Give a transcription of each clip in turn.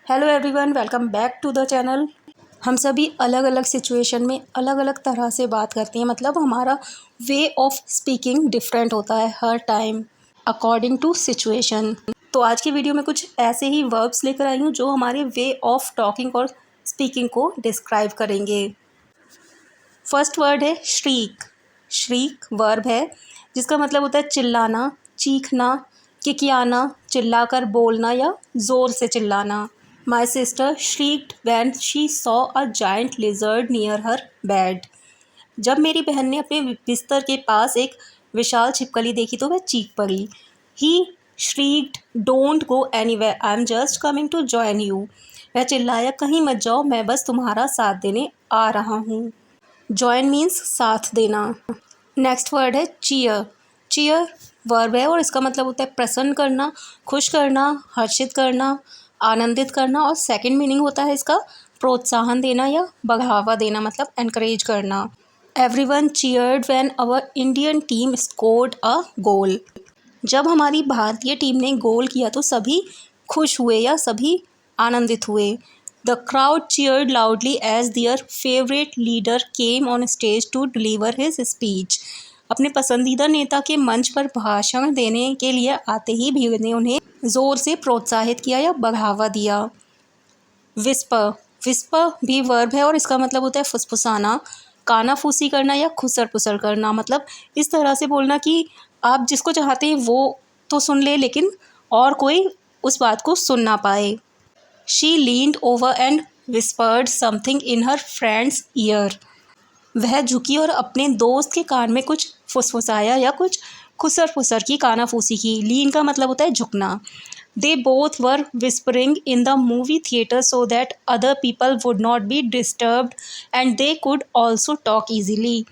Hello everyone, welcome back to the channel. हम सभी अलग अलग सिचुएशन में अलग अलग तरह से बात करते हैं, मतलब हमारा वे ऑफ स्पीकिंग डिफरेंट होता है हर टाइम अकॉर्डिंग टू सिचुएशन। तो आज की वीडियो में कुछ ऐसे ही वर्ब्स लेकर आई हूँ जो हमारे वे ऑफ टॉकिंग और स्पीकिंग को डिस्क्राइब करेंगे। फर्स्ट वर्ड है श्रीक। श्रीक वर्ब है जिसका मतलब होता है चिल्लाना, चीखना, किकियाना, चिल्लाकर बोलना या ज़ोर से चिल्लाना। My sister shrieked when she saw a giant lizard near her bed. जब मेरी बहन ने अपने बिस्तर के पास एक विशाल छिपकली देखी तो वह चीख पड़ी। He shrieked, "Don't go anywhere. I'm just coming to join you." वह चिल्लाया, कहीं मत जाओ, मैं बस तुम्हारा साथ देने आ रहा हूँ। Join means साथ देना। नेक्स्ट वर्ड है चीयर। चीयर वर्ब है और इसका मतलब होता है प्रसन्न करना, खुश करना, हर्षित करना, आनंदित करना। और सेकंड मीनिंग होता है इसका प्रोत्साहन देना या बढ़ावा देना, मतलब एनकरेज करना। Everyone cheered when our Indian team scored a goal. जब हमारी भारतीय टीम ने गोल किया तो सभी खुश हुए या सभी आनंदित हुए। The crowd cheered loudly as their favourite leader came on stage to deliver his speech. अपने पसंदीदा नेता के मंच पर भाषण देने के लिए आते ही भीड़ ने उन्हें ज़ोर से प्रोत्साहित किया या बढ़ावा दिया। विस्पर। विस्पर भी वर्ब है और इसका मतलब होता है फुसफुसाना, कानाफूसी करना या खुसर पुसर करना। मतलब इस तरह से बोलना कि आप जिसको चाहते हैं वो तो सुन ले, लेकिन और कोई उस बात को सुन ना पाए। She leaned over and whispered something in her friends year. वह झुकी और अपने दोस्त के कान में कुछ फुसफुसाया या कुछ खुसर फुसर की, कानाफूसी की। लीन का मतलब होता है झुकना। They both were whispering in the movie theatre so that other people would not be disturbed and they could also talk easily.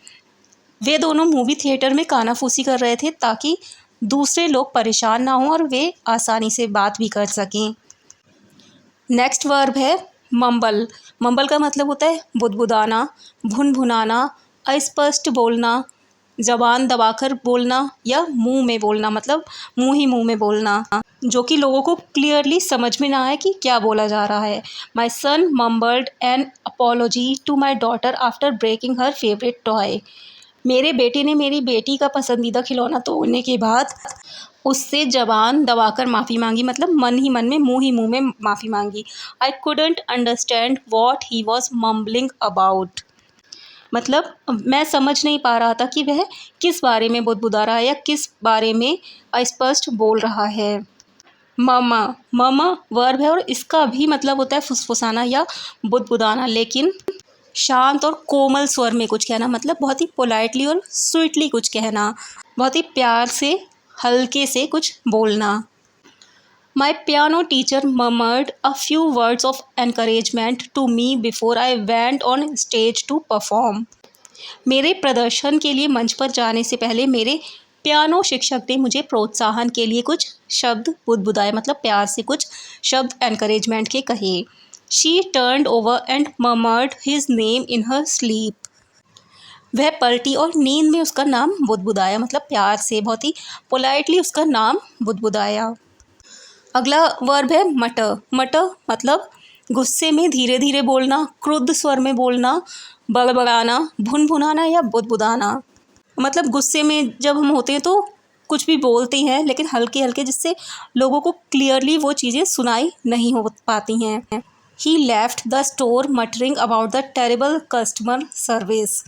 वे दोनों मूवी थिएटर में कानाफूसी कर रहे थे ताकि दूसरे लोग परेशान ना हों और वे आसानी से बात भी कर सकें। नेक्स्ट वर्ब है मम्बल। मम्बल का मतलब होता है बुदबुदाना, भुनभुनाना, अस्पष्ट बोलना, जबान दबाकर बोलना या मुंह में बोलना, मतलब मुंह ही मुंह में बोलना, जो कि लोगों को क्लियरली समझ में ना आए कि क्या बोला जा रहा है। My son mumbled an apology to my daughter after breaking her favourite toy. मेरे बेटे ने मेरी बेटी का पसंदीदा खिलौना तोड़ने के बाद उससे जबान दबाकर माफ़ी मांगी, मतलब मन ही मन में, मुंह ही मुंह में माफ़ी मांगी। I couldn't understand what he was mumbling about. मतलब मैं समझ नहीं पा रहा था कि वह किस बारे में बुदबुदा रहा है या किस बारे में अस्पष्ट बोल रहा है। ममा। ममा वर्ब है और इसका भी मतलब होता है फुसफुसाना या बुदबुदाना, लेकिन शांत और कोमल स्वर में कुछ कहना, मतलब बहुत ही पोलाइटली और स्वीटली कुछ कहना, बहुत ही प्यार से हल्के से कुछ बोलना। My piano teacher murmured a few words of encouragement to me before I went on stage to perform. मेरे प्रदर्शन के लिए मंच पर जाने से पहले मेरे पियानो शिक्षक ने मुझे प्रोत्साहन के लिए कुछ शब्द बुदबुदाए, मतलब प्यार से कुछ शब्द एनकरेजमेंट के कहे। She turned over and murmured his name in her sleep. वह पलटी और नींद में उसका नाम बुदबुदाया, मतलब प्यार से बहुत ही पोलाइटली उसका नाम बुदबुदाया। अगला वर्ब है मटर। मटर मतलब गुस्से में धीरे धीरे बोलना, क्रुद्ध स्वर में बोलना, बड़बड़ाना, भुनभुनाना या बुदबुदाना। मतलब गुस्से में जब हम होते हैं तो कुछ भी बोलते हैं, लेकिन हल्के हल्के, जिससे लोगों को क्लियरली वो चीज़ें सुनाई नहीं हो पाती हैं। He left the store muttering about the terrible customer service.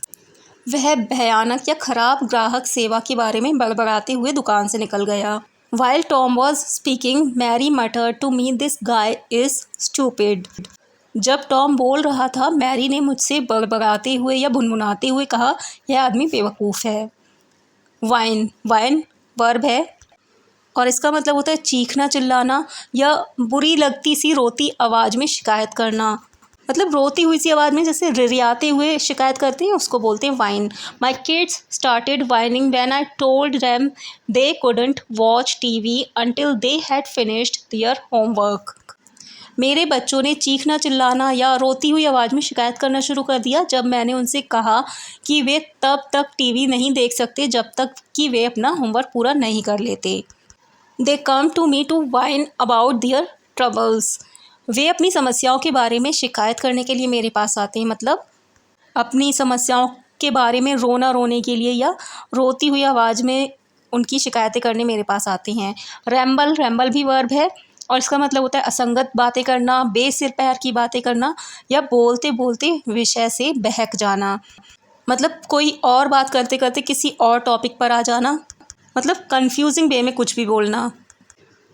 वह भयानक या खराब ग्राहक सेवा के बारे में बड़बड़ाते हुए दुकान से निकल गया। While Tom was speaking, Mary muttered to me, "This guy is stupid." जब टॉम बोल रहा था, मैरी ने मुझसे बड़बड़ाते हुए या भुनभुनाते हुए कहा, यह आदमी बेवकूफ़ है। वाइन। वाइन वर्ब है और इसका मतलब होता है चीखना, चिल्लाना या बुरी लगती सी रोती आवाज़ में शिकायत करना, मतलब रोती हुई सी आवाज़ में जैसे रिरियाते हुए शिकायत करते हैं, उसको बोलते हैं wine. My kids started whining when I told them they couldn't watch TV until they had finished their homework. मेरे बच्चों ने चीखना, चिल्लाना या रोती हुई आवाज़ में शिकायत करना शुरू कर दिया जब मैंने उनसे कहा कि वे तब तक टीवी नहीं देख सकते जब तक कि वे अपना होमवर्क पूरा नहीं कर लेते। They come to me to whine about their troubles. वे अपनी समस्याओं के बारे में शिकायत करने के लिए मेरे पास आते हैं, मतलब अपनी समस्याओं के बारे में रोने के लिए या रोती हुई आवाज़ में उनकी शिकायतें करने मेरे पास आते हैं। रैम्बल भी वर्ब है और इसका मतलब होता है असंगत बातें करना, बेसिर पैर की बातें करना या बोलते बोलते विषय से बहक जाना, मतलब कोई और बात करते करते किसी और टॉपिक पर आ जाना, मतलब कंफ्यूजिंग वे में कुछ भी बोलना।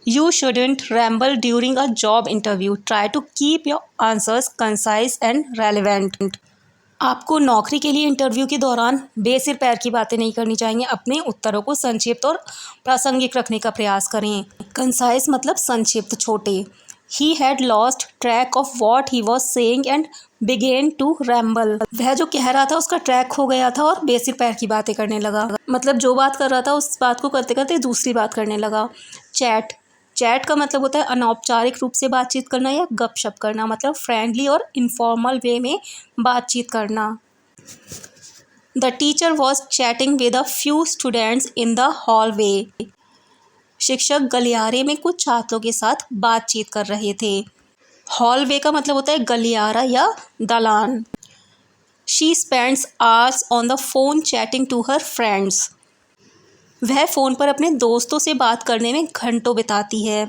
You shouldn't ramble during a job interview, try to keep your answers concise and relevant. आपको नौकरी के लिए इंटरव्यू के दौरान बेसिर पैर की बातें नहीं करनी चाहिए, अपने उत्तरों को संक्षिप्त और प्रासंगिक रखने का प्रयास करें। कंसाइज मतलब संक्षिप्त, छोटे। He had lost track of what he was saying and began to ramble, वह जो कह रहा था उसका ट्रैक खो गया था और बेसिर पैर की बातें करने लगा, मतलब जो बात कर रहा था उस बात को करते करते दूसरी बात करने लगा। चैट का मतलब होता है अनौपचारिक रूप से बातचीत करना या गपशप करना, मतलब फ्रेंडली और इनफॉर्मल वे में बातचीत करना। The teacher was chatting with a few students in the hallway, शिक्षक गलियारे में कुछ छात्रों के साथ बातचीत कर रहे थे। हॉलवे का मतलब होता है गलियारा या दालान। She spends hours on the phone chatting to her friends, वह फ़ोन पर अपने दोस्तों से बात करने में घंटों बिताती है।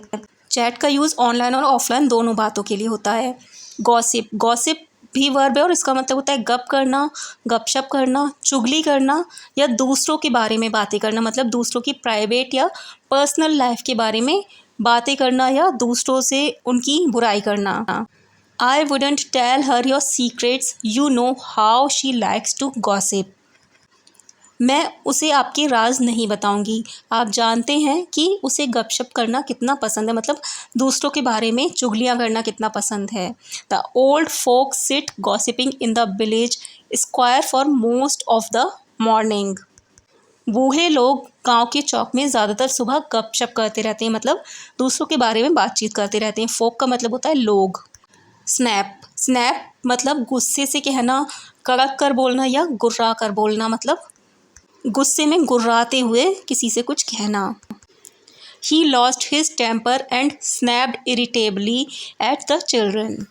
चैट का यूज़ ऑनलाइन और ऑफलाइन दोनों बातों के लिए होता है। गॉसिप भी वर्ब है और इसका मतलब होता है गप करना, गपशप करना, चुगली करना या दूसरों के बारे में बातें करना, मतलब दूसरों की प्राइवेट या पर्सनल लाइफ के बारे में बातें करना या दूसरों से उनकी बुराई करना। I wouldn't tell her your secrets, you know how she likes to gossip, मैं उसे आपके राज नहीं बताऊंगी, आप जानते हैं कि उसे गपशप करना कितना पसंद है, मतलब दूसरों के बारे में चुगलियाँ करना कितना पसंद है। The old folk sit gossiping in the village square for most of the morning, बूढ़े लोग गांव के चौक में ज़्यादातर सुबह गपशप करते रहते हैं, मतलब दूसरों के बारे में बातचीत करते रहते हैं। फोक का मतलब होता है लोग। स्नैप मतलब गुस्से से कहना, कड़क कर बोलना या गुर्रा कर बोलना, मतलब गुस्से में गुर्राते हुए किसी से कुछ कहना। He lost his temper and snapped irritably at the children,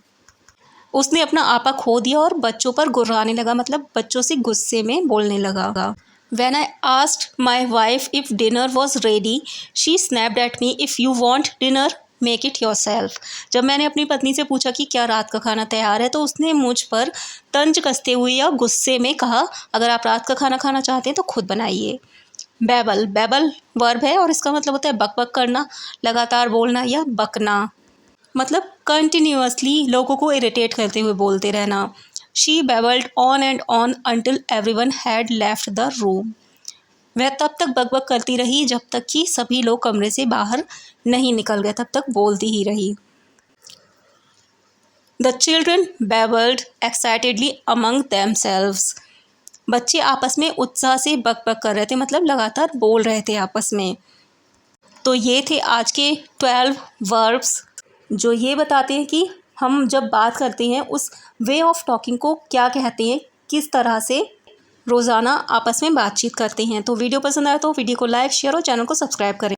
उसने अपना आपा खो दिया और बच्चों पर गुर्राने लगा, मतलब बच्चों से गुस्से में बोलने लगा। When I asked my wife if dinner was ready, she snapped at me, if you want dinner, make it yourself. जब मैंने अपनी पत्नी से पूछा कि क्या रात का खाना तैयार है तो उसने मुझ पर तंज कसते हुए या गुस्से में कहा, अगर आप रात का खाना खाना चाहते हैं तो खुद बनाइए। बैबल वर्ब है और इसका मतलब होता है बक करना, लगातार बोलना या बकना, मतलब कंटिन्यूअसली लोगों को इरिटेट करते हुए बोलते रहना। She babbled on and on until everyone had left the room. वह तब तक बकबक करती रही जब तक कि सभी लोग कमरे से बाहर नहीं निकल गए, तब तक बोलती ही रही। The children babbled excitedly among themselves. बच्चे आपस में उत्साह से बकबक कर रहे थे, मतलब लगातार बोल रहे थे आपस में। तो ये थे आज के 12 वर्ब्स जो ये बताते हैं कि हम जब बात करते हैं उस वे ऑफ टॉकिंग को क्या कहते हैं, किस तरह से रोज़ाना आपस में बातचीत करते हैं। तो वीडियो पसंद आया तो वीडियो को लाइक, शेयर और चैनल को सब्सक्राइब करें।